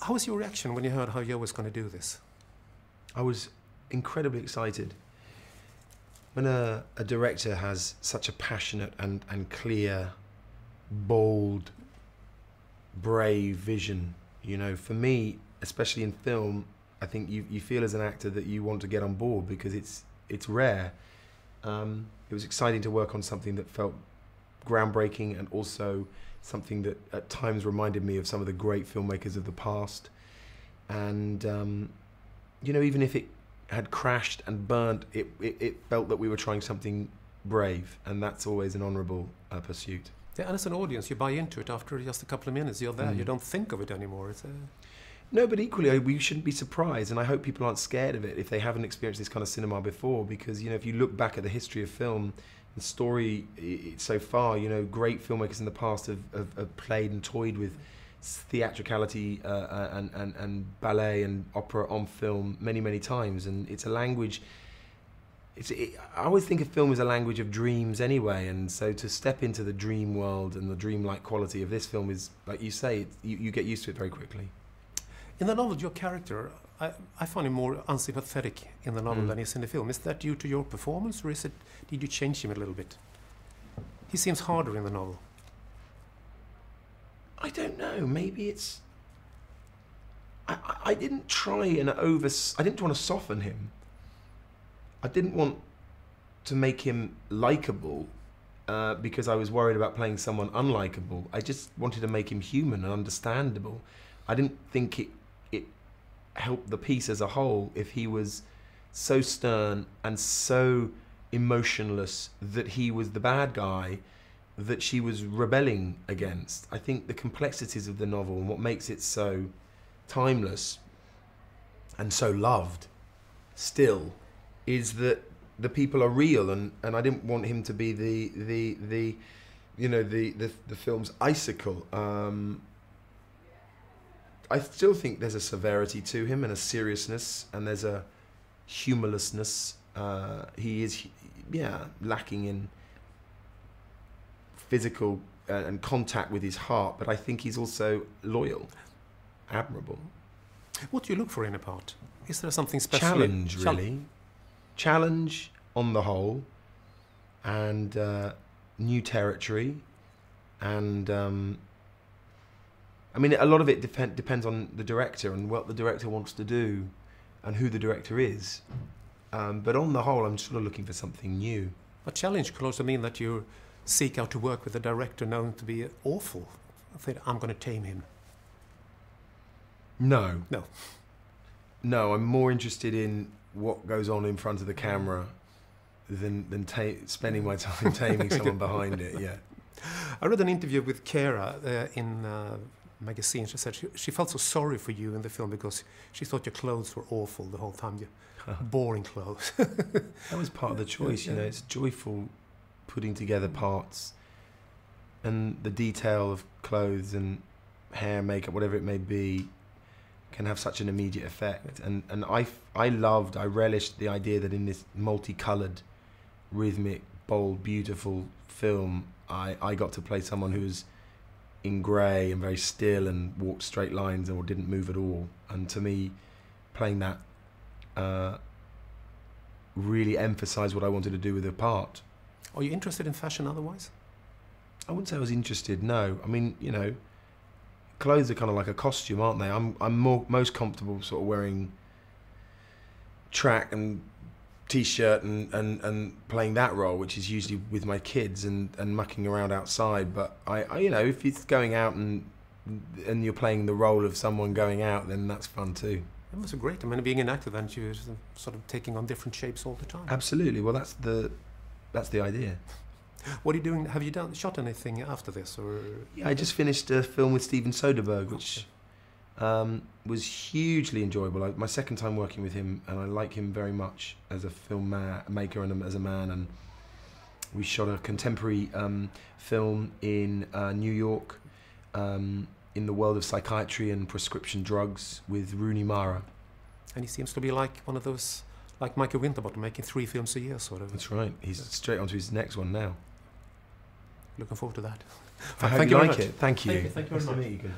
How was your reaction when you heard how Joe was going to do this? I was incredibly excited. When a director has such a passionate and clear, bold, brave vision, you know, for me, especially in film, I think you feel as an actor that you want to get on board because it's rare. It was exciting to work on something that felt groundbreaking and also something that at times reminded me of some of the great filmmakers of the past. And, you know, even if it had crashed and burnt, it felt that we were trying something brave, and that's always an honourable pursuit. Yeah, and as an audience, you buy into it after just a couple of minutes. You're there. You don't think of it anymore. It's No, but equally, we shouldn't be surprised, and I hope people aren't scared of it if they haven't experienced this kind of cinema before, because, you know, if you look back at the history of film, the story so far, you know, great filmmakers in the past have played and toyed with theatricality and ballet and opera on film many times, and it's a language. I always think of film as a language of dreams anyway, and so to step into the dream world and the dreamlike quality of this film is, like you say, you get used to it very quickly. In the novel, your character, I find him more unsympathetic in the novel than he is in the film. Is that due to your performance, or did you change him a little bit? He seems harder in the novel. I don't know. Maybe it's. I didn't try and I didn't want to soften him. I didn't want to make him likable because I was worried about playing someone unlikable. I just wanted to make him human and understandable. I didn't think it helped the piece as a whole if he was so stern and so emotionless that he was the bad guy that she was rebelling against. I think the complexities of the novel and what makes it so timeless and so loved still is that the people are real, and I didn't want him to be the you know, the film's icicle. I still think there's a severity to him and a seriousness, and there's a humorlessness. He is, yeah, lacking in physical and contact with his heart, but I think he's also loyal, admirable. What do you look for in a part? Is there something special? Challenge, really. Challenge on the whole, and new territory, and I mean, a lot of it depends on the director and what the director wants to do and who the director is. But on the whole, I'm sort of looking for something new. A challenge could also mean that you seek out to work with a director known to be awful. I think I'm going to tame him. No. No. No, I'm more interested in what goes on in front of the camera than spending my time taming someone behind it, yeah. I read an interview with Kara in magazine. She said she felt so sorry for you in the film because she thought your clothes were awful the whole time. Boring clothes. That was part of the choice, you know. It's joyful putting together parts, and the detail of clothes and hair, makeup, whatever it may be, can have such an immediate effect. And I relished the idea that in this multicoloured, rhythmic, bold, beautiful film, I got to play someone who was in grey and very still and walked straight lines or didn't move at all. And to me, playing that really emphasised what I wanted to do with the part. Are you interested in fashion otherwise? I wouldn't say I was interested, no. I mean, you know, clothes are kind of like a costume, aren't they? I'm most comfortable sort of wearing track and t-shirt and playing that role, which is usually with my kids and mucking around outside. But I you know, if it's going out and you're playing the role of someone going out, then that's fun too. It was great. I mean, being an actor, then you're sort of taking on different shapes all the time. Absolutely. Well, that's the idea. What are you doing? Have you shot anything after this, or? Yeah, I just finished a film with Steven Soderbergh, which was hugely enjoyable. My second time working with him, and I like him very much as a film maker and as a man. And we shot a contemporary film in New York, in the world of psychiatry and prescription drugs with Rooney Mara. And he seems to be like one of those, like Michael Winterbottom, making 3 films a year, sort of. That's right. He's straight on to his next one now. Looking forward to that. I hope you like it. Thank you. Thank you very much. Nice to meet you.